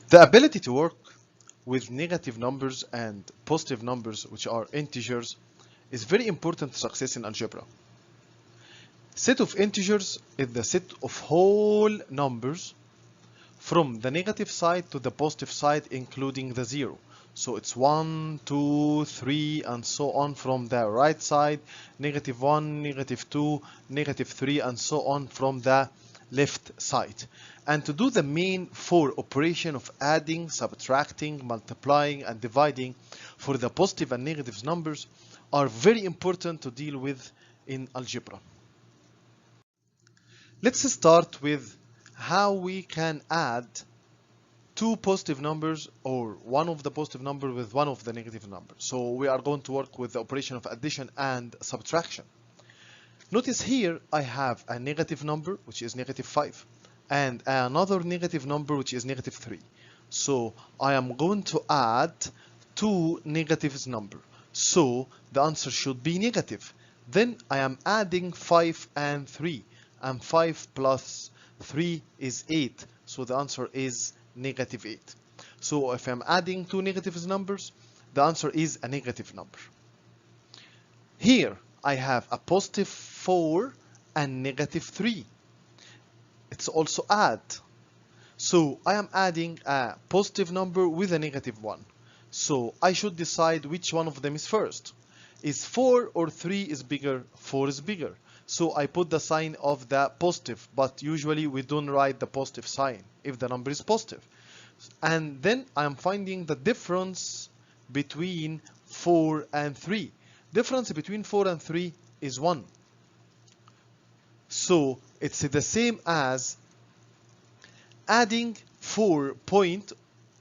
The ability to work with negative numbers and positive numbers, which are integers, is very important to success in algebra. Set of integers is the set of whole numbers from the negative side to the positive side, including the zero. So it's 1, 2, 3, and so on from the right side, negative 1, negative 2, negative 3, and so on from the left side. And to do the main four operation of adding, subtracting, multiplying, and dividing for the positive and negative numbers are very important to deal with in algebra. Let's start with how we can add two positive numbers or one of the positive number with one of the negative numbers. So we are going to work with the operation of addition and subtraction. Notice here I have a negative number, which is negative 5, and another negative number, which is negative 3. So I am going to add two negative numbers. So the answer should be negative. Then I am adding 5 and 3, and 5 plus 3 is 8. So the answer is negative 8. So if I'm adding two negative numbers, the answer is a negative number. Here I have a positive 4 and negative 3. It's also add. So I am adding a positive number with a negative 1. So I should decide which one of them is first. Is 4 or 3 is bigger? 4 is bigger. So I put the sign of the positive, but usually we don't write the positive sign if the number is positive. And then I am finding the difference between 4 and 3. Difference between 4 and 3 is 1. So it's the same as adding 4 points.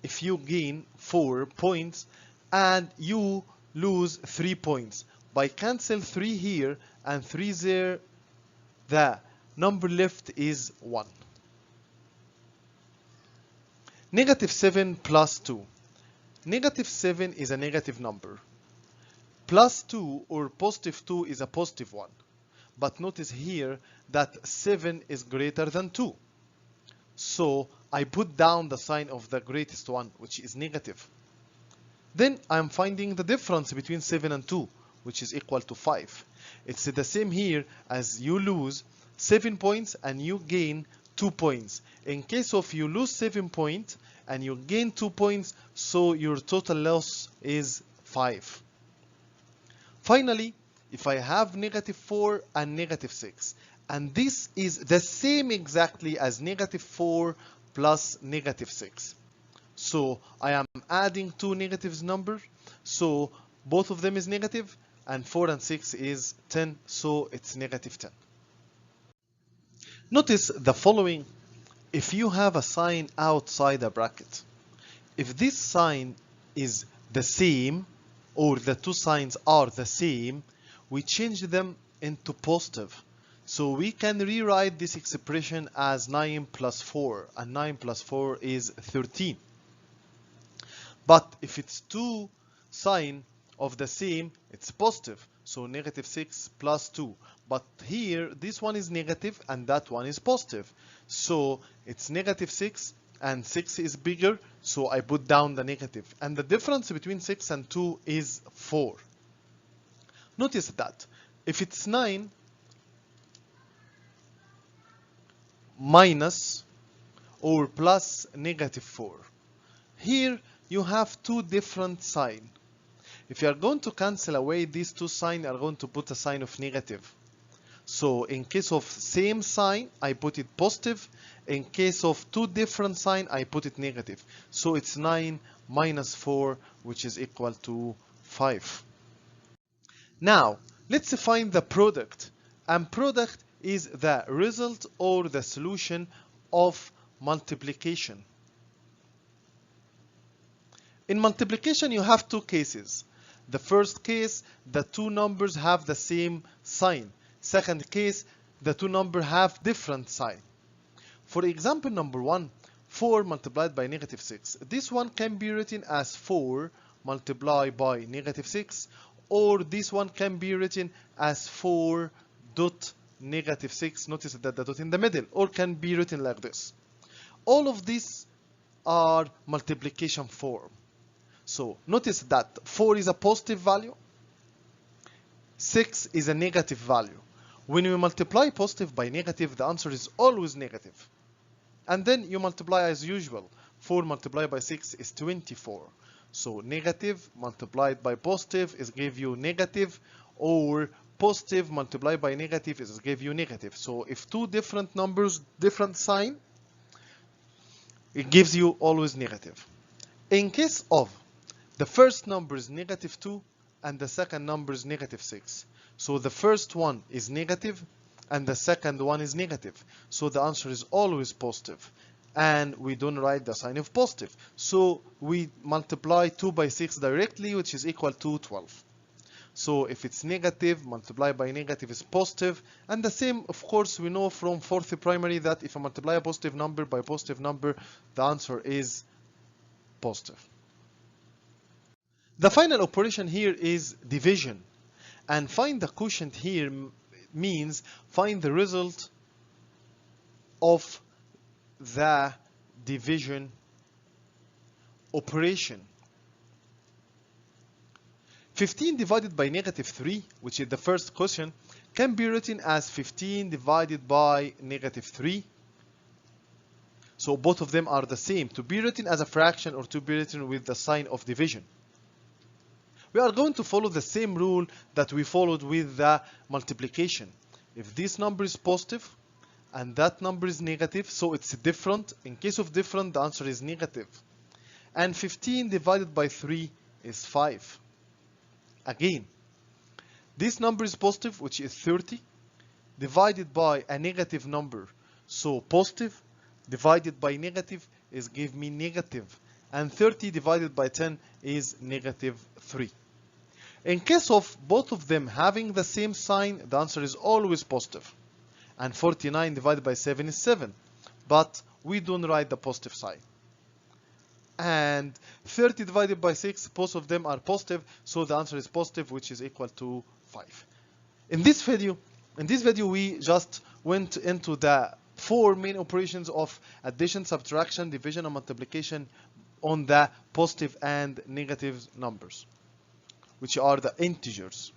If you gain 4 points and you lose 3 points, by cancel 3 here and 3 there, the number left is 1. Negative 7 plus 2. Negative 7 is a negative number. Plus 2 or positive 2 is a positive one. But notice here that 7 is greater than 2. So I put down the sign of the greatest one, which is negative. Then I'm finding the difference between 7 and 2, which is equal to 5. It's the same here as you lose 7 points and you gain 2 points. In case of you lose 7 points and you gain 2 points, so your total loss is 5. Finally, if I have negative 4 and negative 6, and this is the same exactly as negative 4 plus negative 6. So I am adding two negative numbers, so both of them is negative, and 4 and 6 is 10, so it's negative 10. Notice the following. If you have a sign outside a bracket, if this sign is the same, or the two signs are the same, we change them into positive. So we can rewrite this expression as 9 plus 4, and 9 plus 4 is 13. But if it's two signs of the same, it's positive. So negative 6 plus 2. But here, this one is negative and that one is positive. So it's negative 6 and 6 is bigger. So I put down the negative. And the difference between 6 and 2 is 4. Notice that if it's 9 minus or plus negative 4, here you have two different signs. If you are going to cancel away these two signs, you are going to put a sign of negative. So in case of same sign, I put it positive. In case of two different signs, I put it negative. So it's 9 minus 4, which is equal to 5. Now, let's find the product. And product is the result or the solution of multiplication. In multiplication, you have two cases. The first case, the two numbers have the same sign. Second case, the two numbers have different sign. For example, number 1, 4 multiplied by negative 6. This one can be written as 4 multiplied by negative 6, or this one can be written as 4 dot negative 6. Notice that the dot in the middle, or can be written like this. All of these are multiplication form. So notice that 4 is a positive value, 6 is a negative value. When we multiply positive by negative, the answer is always negative. And then you multiply as usual. 4 multiplied by 6 is 24. So negative multiplied by positive is give you negative, or positive multiplied by negative is give you negative. So if two different numbers, different sign, it gives you always negative. In case of the first number is negative 2 and the second number is negative 6. So the first one is negative and the second one is negative. So the answer is always positive. And we don't write the sign of positive. So we multiply 2 by 6 directly, which is equal to 12. So if it's negative, multiplied by negative is positive. And the same, of course, we know from fourth primary that if I multiply a positive number by positive number, the answer is positive. The final operation here is division. And find the quotient here means find the result of the division operation. 15 divided by negative 3, which is the first quotient, can be written as 15 divided by negative 3. So both of them are the same, to be written as a fraction or to be written with the sign of division. We are going to follow the same rule that we followed with the multiplication. If this number is positive and that number is negative, so it's different. In case of different, the answer is negative. And 15 divided by 3 is 5. Again, this number is positive, which is 30, divided by a negative number. So positive divided by negative is give me negative. And 30 divided by 10 is negative 3. In case of both of them having the same sign, the answer is always positive. And 49 divided by 7 is 7. But we don't write the positive sign. And 30 divided by 6, both of them are positive, so the answer is positive, which is equal to 5. In this video we just went into the 4 main operations of addition, subtraction, division, and multiplication on the positive and negative numbers, which are the integers.